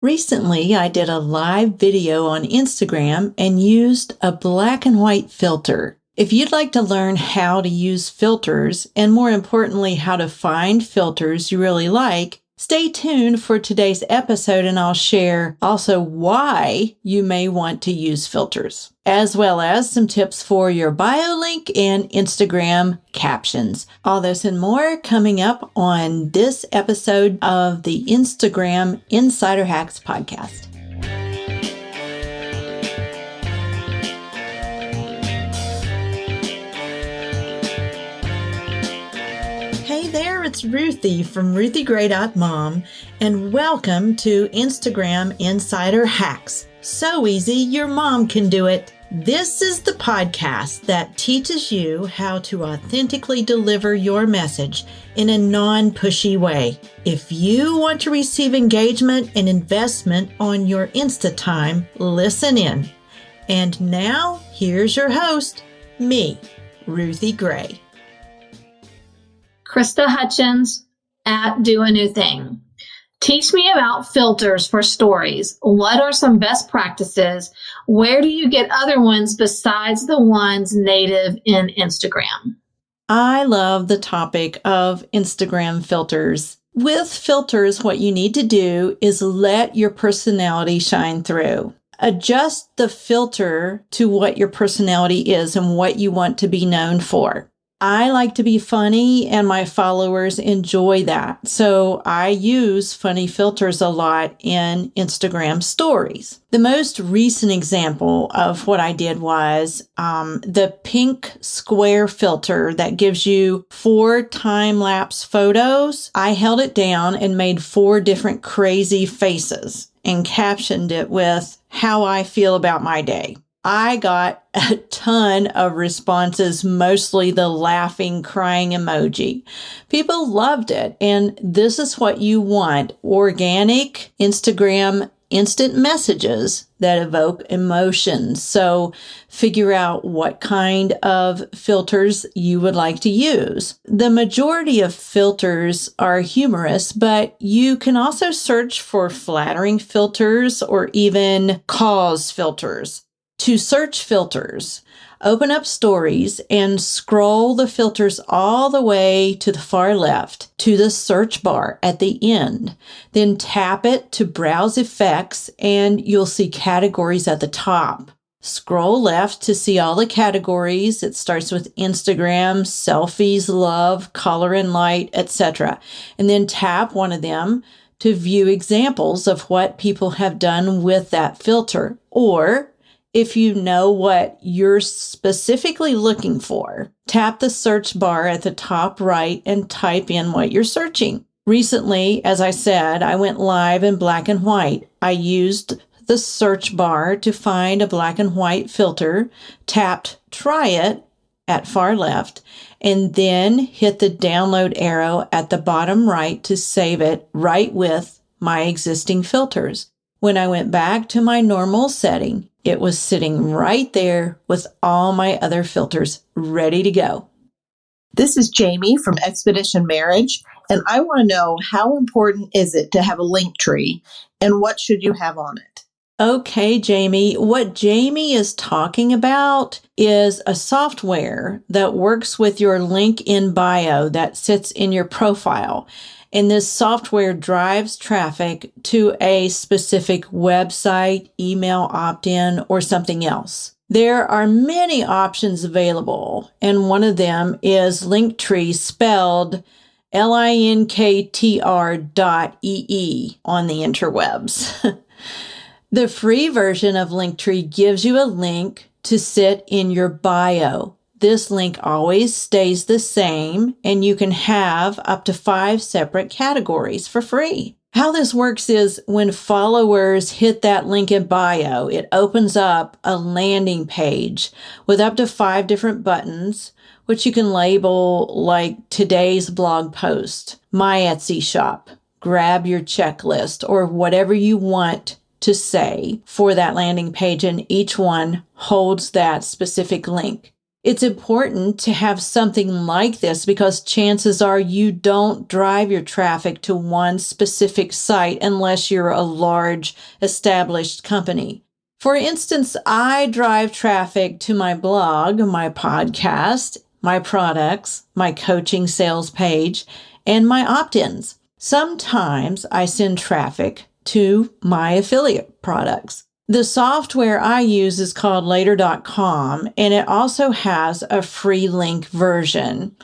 Recently, I did a live video on Instagram and used a black and white filter. If you'd like to learn how to use filters, and more importantly, how to find filters you really like, stay tuned for today's episode and I'll share also why you may want to use filters, as well as some tips for your bio link and Instagram captions. All this and more coming up on this episode of the Instagram Insider Hacks podcast. Hey there, it's Ruthie from RuthieGray.mom, and welcome to Instagram Insider Hacks. So easy, your mom can do it. This is the podcast that teaches you how to authentically deliver your message in a non-pushy way. If you want to receive engagement and investment on your Insta time, listen in. And now, here's your host, me, Ruthie Gray. Krista Hutchins at Do a New Thing. Teach me about filters for stories. What are some best practices? Where do you get other ones besides the ones native in Instagram? I love the topic of Instagram filters. With filters, what you need to do is let your personality shine through. Adjust the filter to what your personality is and what you want to be known for. I like to be funny and my followers enjoy that. So I use funny filters a lot in Instagram stories. The most recent example of what I did was the pink square filter that gives you 4 time-lapse photos. I held it down and made 4 different crazy faces and captioned it with how I feel about my day. I got a ton of responses, mostly the laughing, crying emoji. People loved it, and this is what you want: organic Instagram instant messages that evoke emotions. So figure out what kind of filters you would like to use. The majority of filters are humorous, but you can also search for flattering filters or even cause filters. To search filters, open up Stories and scroll the filters all the way to the far left to the search bar at the end. Then tap it to browse effects and you'll see categories at the top. Scroll left to see all the categories. It starts with Instagram, selfies, love, color and light, etc. And then tap one of them to view examples of what people have done with that filter, or if you know what you're specifically looking for, tap the search bar at the top right and type in what you're searching. Recently, as I said, I went live in black and white. I used the search bar to find a black and white filter, tapped Try It at far left, and then hit the download arrow at the bottom right to save it right with my existing filters. When I went back to my normal setting, it was sitting right there with all my other filters ready to go. This is Jamie from Expedition Marriage, and I want to know, how important is it to have a Linktree, and what should you have on it? Okay, Jamie, what Jamie is talking about is a software that works with your link in bio that sits in your profile. And this software drives traffic to a specific website, email opt-in, or something else. There are many options available, and one of them is Linktree, spelled linktr.ee on the interwebs. The free version of Linktree gives you a link to sit in your bio. This link always stays the same, and you can have up to 5 separate categories for free. How this works is when followers hit that link in bio, it opens up a landing page with up to 5 different buttons, which you can label like today's blog post, my Etsy shop, grab your checklist, or whatever you want to say for that landing page, and each one holds that specific link. It's important to have something like this because chances are you don't drive your traffic to one specific site unless you're a large established company. For instance, I drive traffic to my blog, my podcast, my products, my coaching sales page, and my opt-ins. Sometimes I send traffic to my affiliate products. The software I use is called later.com, and it also has a free link version.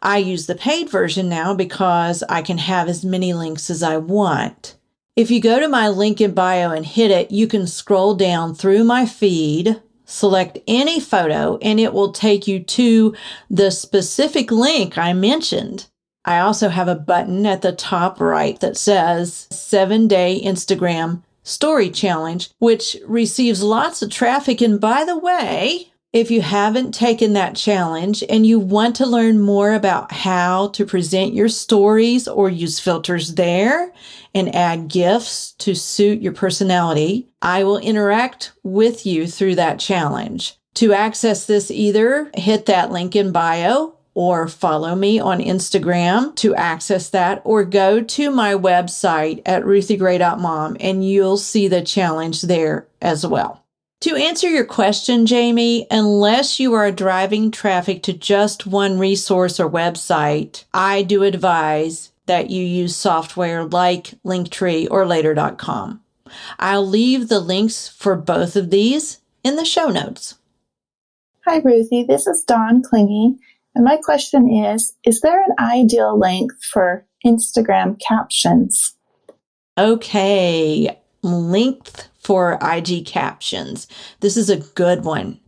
I use the paid version now because I can have as many links as I want. If you go to my link in bio and hit it, you can scroll down through my feed, select any photo, and it will take you to the specific link I mentioned. I also have a button at the top right that says 7-Day Instagram Story Challenge, which receives lots of traffic. And by the way, if you haven't taken that challenge and you want to learn more about how to present your stories or use filters there and add GIFs to suit your personality, I will interact with you through that challenge. To access this, either hit that link in bio or follow me on Instagram to access that, or go to my website at ruthiegray.mom and you'll see the challenge there as well. To answer your question, Jamie, unless you are driving traffic to just one resource or website, I do advise that you use software like Linktree or later.com. I'll leave the links for both of these in the show notes. Hi, Ruthie. This is Dawn Klingy. And my question is there an ideal length for Instagram captions? Okay, length for IG captions. This is a good one.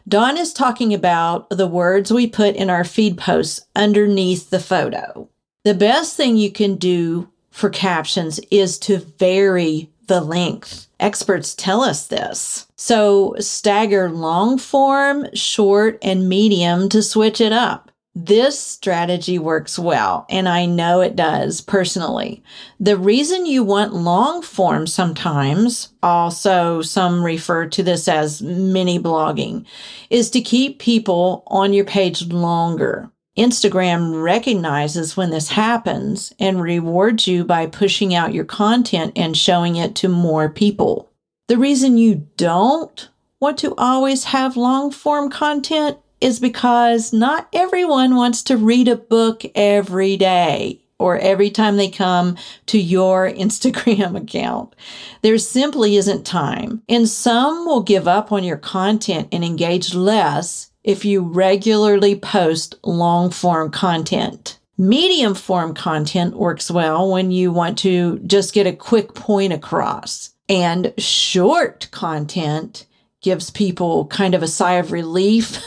Dawn is talking about the words we put in our feed posts underneath the photo. The best thing you can do for captions is to vary the length. Experts tell us this. So stagger long form, short, and medium to switch it up. This strategy works well, and I know it does personally. The reason you want long form sometimes, also some refer to this as mini blogging, is to keep people on your page longer. Instagram recognizes when this happens and rewards you by pushing out your content and showing it to more people. The reason you don't want to always have long form content is because not everyone wants to read a book every day or every time they come to your Instagram account. There simply isn't time. And some will give up on your content and engage less if you regularly post long-form content. Medium-form content works well when you want to just get a quick point across. And short content gives people kind of a sigh of relief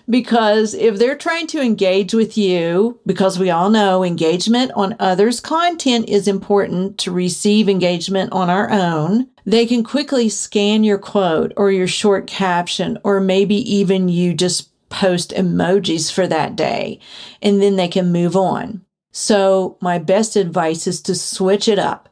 because if they're trying to engage with you, because we all know engagement on others' content is important to receive engagement on our own, they can quickly scan your quote or your short caption, or maybe even you just post emojis for that day, and then they can move on. So my best advice is to switch it up.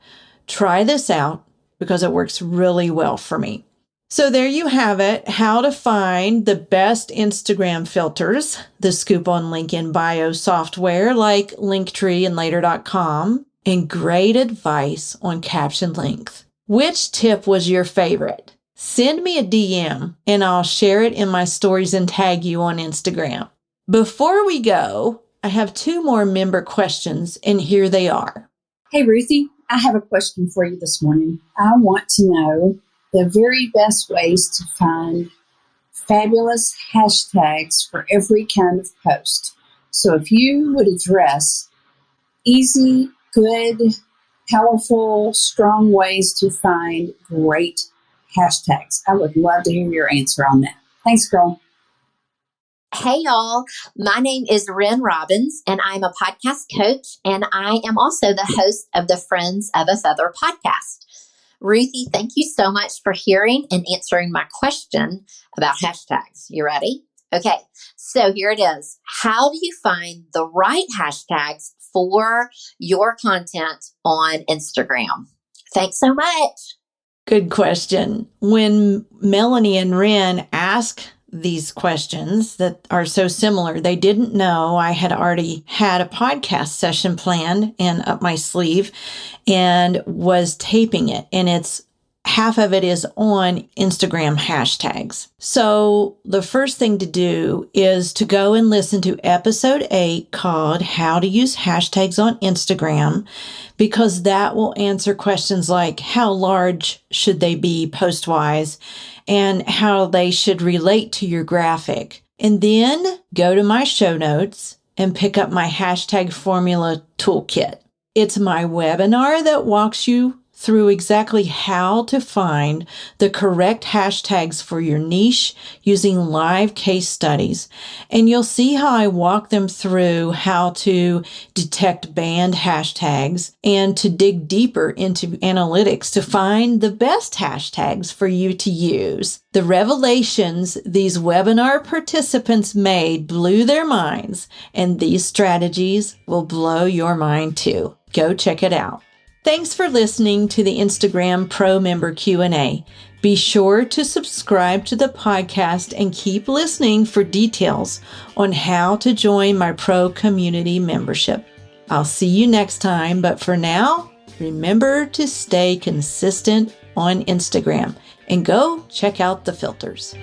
Try this out because it works really well for me. So there you have it, how to find the best Instagram filters, the Scoop on Link in Bio software like Linktree and later.com, and great advice on caption length. Which tip was your favorite? Send me a DM and I'll share it in my stories and tag you on Instagram. Before we go, I have 2 more member questions, and here they are. Hey, Ruthie, I have a question for you this morning. I want to know the very best ways to find fabulous hashtags for every kind of post. So if you would address easy, good, powerful, strong ways to find great hashtags, I would love to hear your answer on that. Thanks, girl. Hey, y'all. My name is Ren Robbins, and I'm a podcast coach, and I am also the host of the Friends of a Feather podcast. Ruthie, thank you so much for hearing and answering my question about hashtags. You ready? Okay, so here it is. How do you find the right hashtags for your content on Instagram? Thanks so much. Good question. When Melanie and Ren ask these questions that are so similar. They didn't know I had already had a podcast session planned and up my sleeve and was taping it. And half of it is on Instagram hashtags. So the first thing to do is to go and listen to episode 8 called How to Use Hashtags on Instagram, because that will answer questions like how large should they be post-wise and how they should relate to your graphic. And then go to my show notes and pick up my hashtag formula toolkit. It's my webinar that walks you through exactly how to find the correct hashtags for your niche using live case studies. And you'll see how I walk them through how to detect banned hashtags and to dig deeper into analytics to find the best hashtags for you to use. The revelations these webinar participants made blew their minds, and these strategies will blow your mind too. Go check it out. Thanks for listening to the Instagram Pro Member Q&A. Be sure to subscribe to the podcast and keep listening for details on how to join my Pro Community membership. I'll see you next time, but for now, remember to stay consistent on Instagram and go check out the filters.